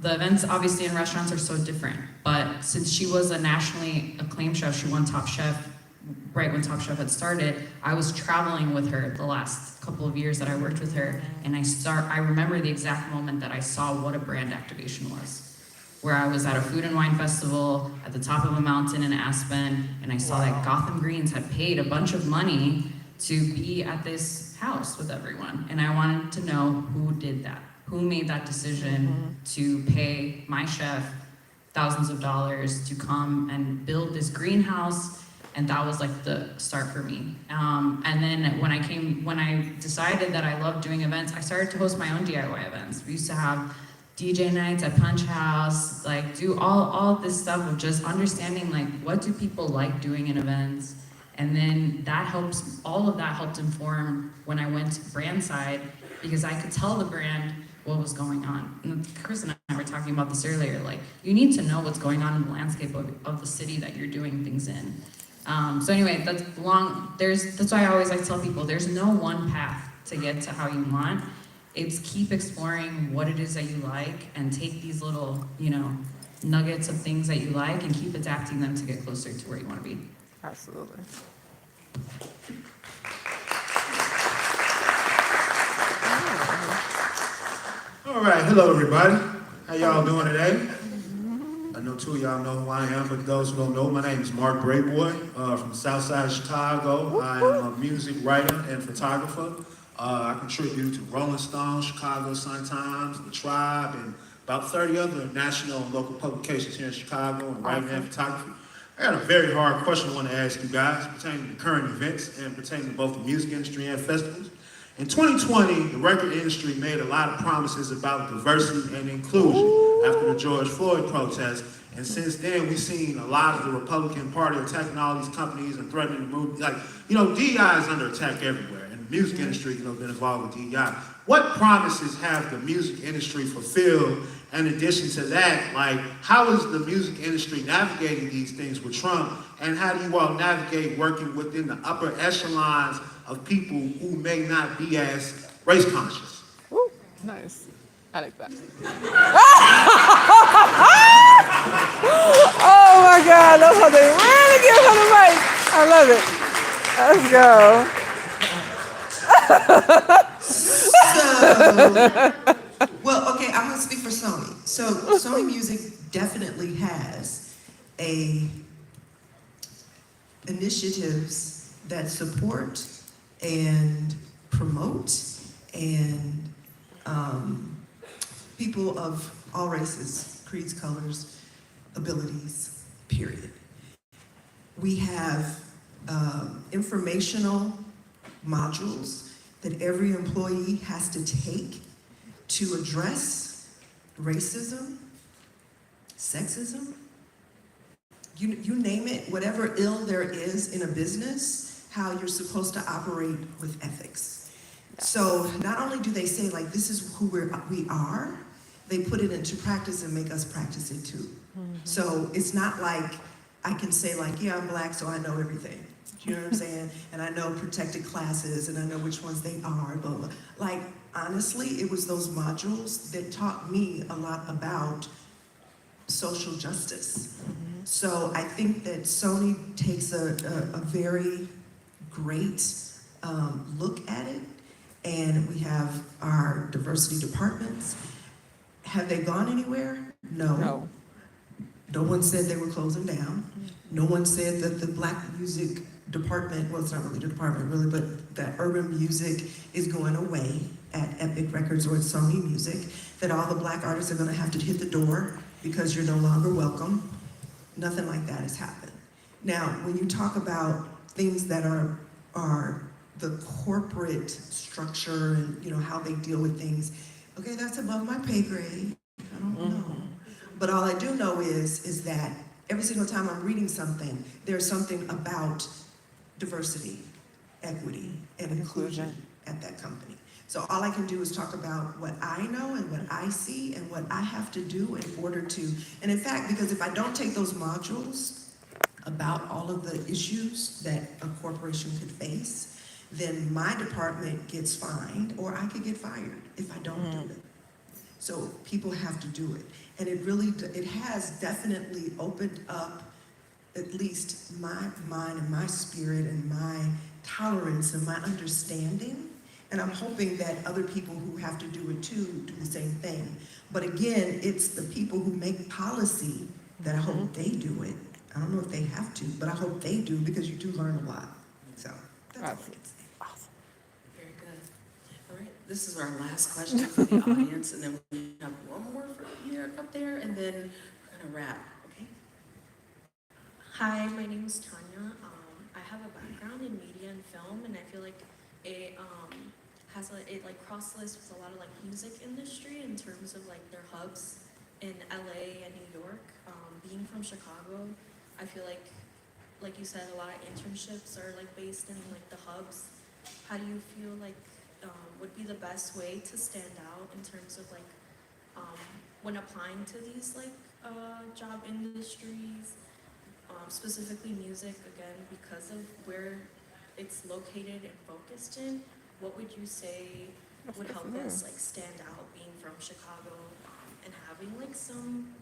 The events obviously in restaurants are so different, but since she was a nationally acclaimed chef, she won Top Chef right when Top Chef had started, I was traveling with her the last couple of years that I worked with her, and I remember the exact moment that I saw what a brand activation was, where I was at a food and wine festival at the top of a mountain in Aspen, and I saw that Gotham Greens had paid a bunch of money to be at this house with everyone, and I wanted to know who did that. Who made that decision to pay my chef thousands of dollars to come and build this greenhouse? And that was like the start for me. And then when I decided that I loved doing events, I started to host my own DIY events. We used to have DJ nights at Punch House, like do all this stuff of just understanding like what do people like doing in events. And then all of that helped inform when I went to brand side, because I could tell the brand what was going on. And Chris and I were talking about this earlier, like you need to know what's going on in the landscape of the city that you're doing things in. So anyway, that's why I always like to tell people there's no one path to get to how you want. It's keep exploring what it is that you like and take these little, nuggets of things that you like and keep adapting them to get closer to where you want to be. Absolutely. All right, hello everybody. How y'all doing today? I know two of y'all know who I am, but those who don't know, my name is Mark Brayboy from the South Side of Chicago. I am a music writer and photographer. I contribute to Rolling Stone, Chicago Sun-Times, The Tribe, and about 30 other national and local publications here in Chicago and writing and photography. I got a very hard question I want to ask you guys pertaining to current events and pertaining to both the music industry and festivals. In 2020, the record industry made a lot of promises about diversity and inclusion after the George Floyd protests. And since then, we've seen a lot of the Republican Party attacking all these companies and threatening to move. DEI is under attack everywhere. And the music industry, been involved with DEI. What promises have the music industry fulfilled? In addition to that, how is the music industry navigating these things with Trump? And how do you all navigate working within the upper echelons of people who may not be as race conscious? Woo, nice. I like that. Oh my God, that's how they really give her the mic. I love it. Let's go. Well, okay, I'm gonna speak for Sony. So Sony Music definitely has initiatives that support and promote, and people of all races, creeds, colors, abilities, period. We have informational modules that every employee has to take to address racism, sexism, you name it, whatever ill there is in a business, how you're supposed to operate with ethics. So not only do they say like, this is who we are, they put it into practice and make us practice it too. So it's not like I can say like, yeah, I'm black, so I know everything. Do you know what I'm saying? And I know protected classes, and I know which ones they are, blah, blah. Like, honestly, it was those modules that taught me a lot about social justice. So I think that Sony takes a very great look at it, and we have our diversity departments. Have they gone anywhere? No. No one said they were closing down. No one said that the black music department, well, it's not really the department really, but that urban music is going away at Epic Records or at Sony Music, that all the black artists are gonna have to hit the door because you're no longer welcome. Nothing like that has happened. Now, when you talk about things that are the corporate structure and how they deal with things, okay, that's above my pay grade. I don't know. But all I do know is that every single time I'm reading something, there's something about diversity, equity, and inclusion at that company. So all I can do is talk about what I know and what I see and what I have to do in order to, and in fact, because if I don't take those modules about all of the issues that a corporation could face, then my department gets fined or I could get fired if I don't do it. So people have to do it. And it has definitely opened up at least my mind and my spirit and my tolerance and my understanding. And I'm hoping that other people who have to do it too do the same thing. But again, it's the people who make policy that I hope they do it. I don't know if they have to, but I hope they do, because you do learn a lot. So that's all I can say. Very good. All right, this is our last question for the audience, and then we have one more for here up there, and then we're gonna wrap. Okay. Hi, my name is Tanya. I have a background in media and film, and I feel like it it cross-lists with a lot of music industry in terms of their hubs in LA and New York. Being from Chicago, I feel like you said, a lot of internships are based in the hubs. How do you feel would be the best way to stand out in terms of when applying to these job industries, specifically music, again, because of where it's located and focused in? What would you say would help us stand out being from Chicago and having some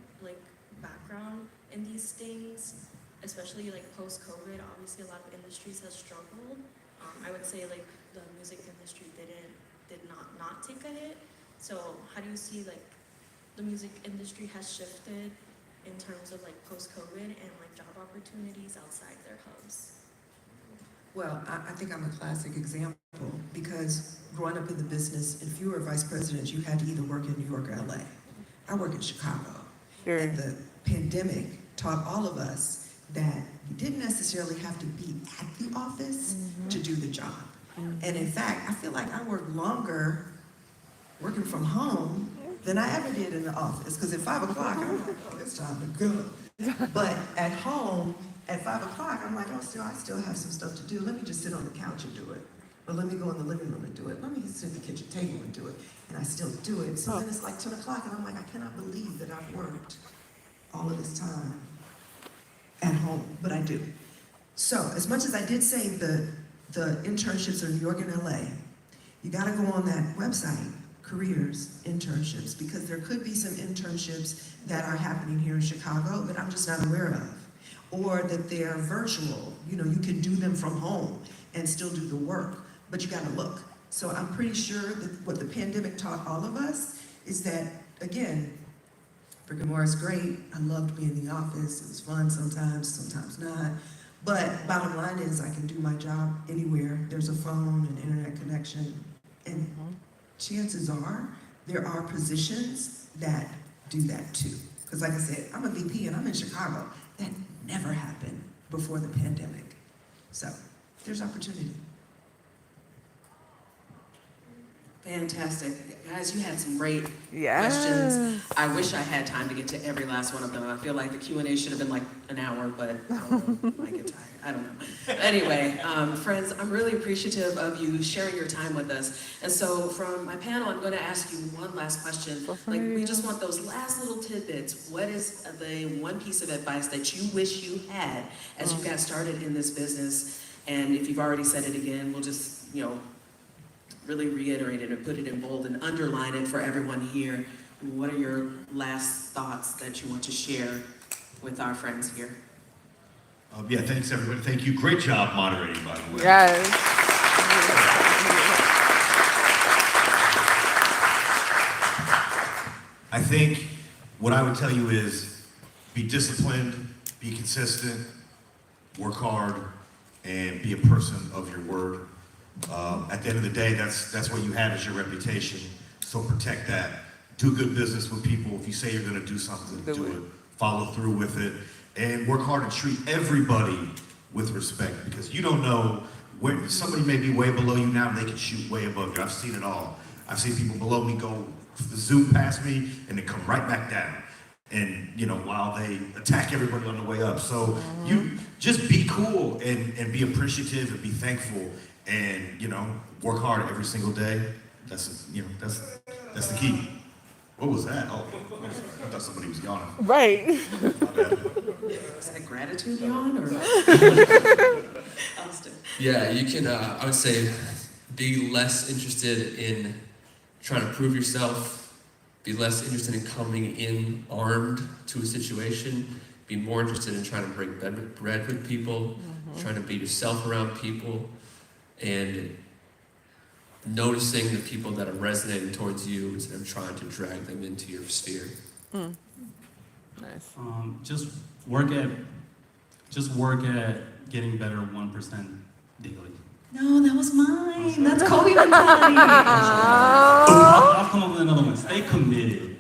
background in these things, especially post-COVID? Obviously a lot of industries have struggled. I would say the music industry did not take a hit. So how do you see the music industry has shifted in terms of post-COVID and job opportunities outside their hubs? Well, I think I'm a classic example, because growing up in the business, if you were a vice president, you had to either work in New York or LA. I work in Chicago. Sure. And the pandemic taught all of us that you didn't necessarily have to be at the office to do the job. And in fact, I feel like I worked longer working from home than I ever did in the office, because at 5 o'clock, I'm like, oh, it's time to go. But at home, at 5 o'clock, I'm like, oh, I still have some stuff to do. Let me just sit on the couch and do it. Or let me go in the living room and do it. Let me sit at the kitchen table and do it. And I still do it. So then it's 10 o'clock, and I'm like, I cannot believe that I've worked all of this time at home, but I do. So as much as I did say the internships are New York and LA, you gotta go on that website, careers, internships, because there could be some internships that are happening here in Chicago that I'm just not aware of. Or that they're virtual, you can do them from home and still do the work, but you gotta look. So I'm pretty sure that what the pandemic taught all of us is that, again, brick and mortar is great. I loved being in the office. It was fun sometimes not. But bottom line is I can do my job anywhere. There's a phone, an internet connection, and chances are there are positions that do that too. Because like I said, I'm a VP and I'm in Chicago. That never happened before the pandemic. So there's opportunity. Fantastic. Guys, you had some great Yes. questions. I wish I had time to get to every last one of them. I feel like the Q&A should have been like an hour, but I don't know. I might get tired. I don't know. Anyway, friends, I'm really appreciative of you sharing your time with us. And so from my panel, I'm going to ask you one last question. Like, we just want those last little tidbits. What is the one piece of advice that you wish you had as you got started in this business? And if you've already said it again, we'll just, really reiterate it or put it in bold and underline it for everyone here. What are your last thoughts that you want to share with our friends here? Yeah, thanks everybody. Thank you. Great job moderating, by the way. Yes. I think what I would tell you is be disciplined, be consistent, work hard, and be a person of your word. At the end of the day, that's what you have as your reputation. So protect that. Do good business with people. If you say you're going to do something, do it. Follow through with it. And work hard and treat everybody with respect, because you don't know where somebody may be way below you now and they can shoot way above you. I've seen it all. I've seen people below me go zoom past me and then come right back down. And, while they attack everybody on the way up. So you just be cool and be appreciative and be thankful. And, work hard every single day. That's the key. What was that? Oh, I thought somebody was yawning. Right. Is that gratitude yawn or? Austin. Yeah, you can, I would say, be less interested in trying to prove yourself, be less interested in coming in armed to a situation, be more interested in trying to break bread with people, trying to be yourself around people, and noticing the people that are resonating towards you instead of trying to drag them into your sphere. Nice. Just work at getting better 1% daily. No, that was mine. That's Kobe mentality. I'll come up with another one. Stay committed.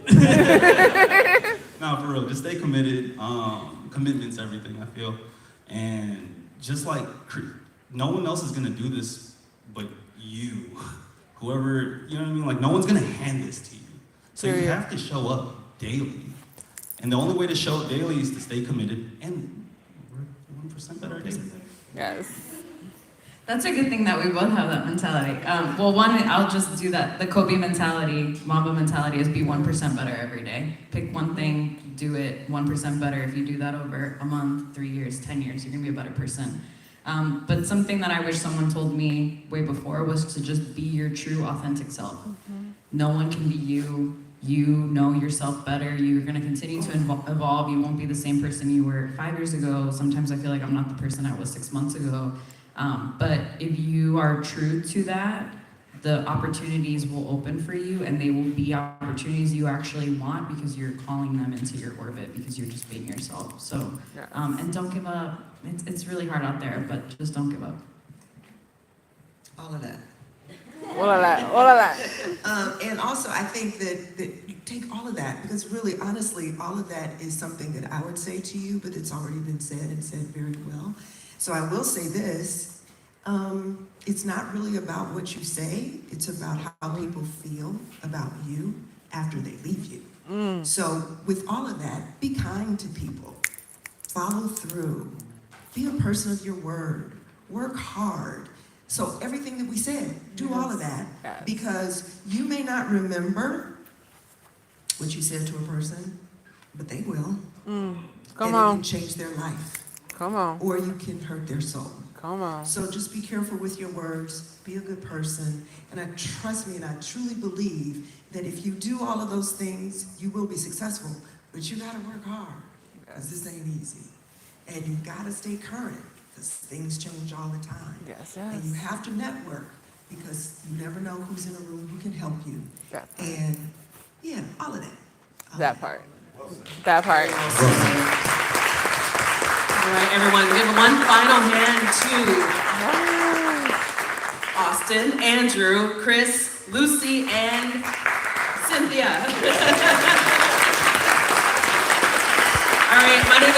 No, for real. Just stay committed. Commitment's everything, I feel. And just like, no one else is gonna do this but you. Whoever, you know what I mean? Like, no one's gonna hand this to you. So you have to show up daily. And the only way to show up daily is to stay committed and we're 1% better daily. Yes. That's a good thing that we both have that mentality. Well, one, I'll just do that. The Kobe mentality, Mamba mentality is be 1% better every day. Pick one thing, do it 1% better. If you do that over a month, 3 years, 10 years, you're gonna be a better person. But something that I wish someone told me way before was to just be your true, authentic self. No one can be you. You know yourself better. You're gonna continue to evolve. You won't be the same person you were 5 years ago. Sometimes I feel like I'm not the person I was 6 months ago. But if you are true to that, the opportunities will open for you, and they will be opportunities you actually want because you're calling them into your orbit because you're just being yourself. So, and don't give up. It's really hard out there, but just don't give up. All of that. All of that. And also, I think that you take all of that, because really, honestly, all of that is something that I would say to you, but it's already been said and said very well. So I will say this, it's not really about what you say, it's about how people feel about you after they leave you. So with all of that, be kind to people, follow through, be a person of your word, work hard. So everything that we said, do all of that, because you may not remember what you said to a person, but they will. Come and on. it can change their life. Come on. Or you can hurt their soul. Come on. So just be careful with your words, be a good person, and trust me, and I truly believe that if you do all of those things, you will be successful, but you gotta work hard, because this ain't easy. And you gotta stay current, because things change all the time. Yes. And you have to network, because you never know who's in a room who can help you. And yeah, all of that. That part. That part. All right, everyone, give one final hand to Austin, Andrew, Chris, Lucy, and Cynthia. All right, my name is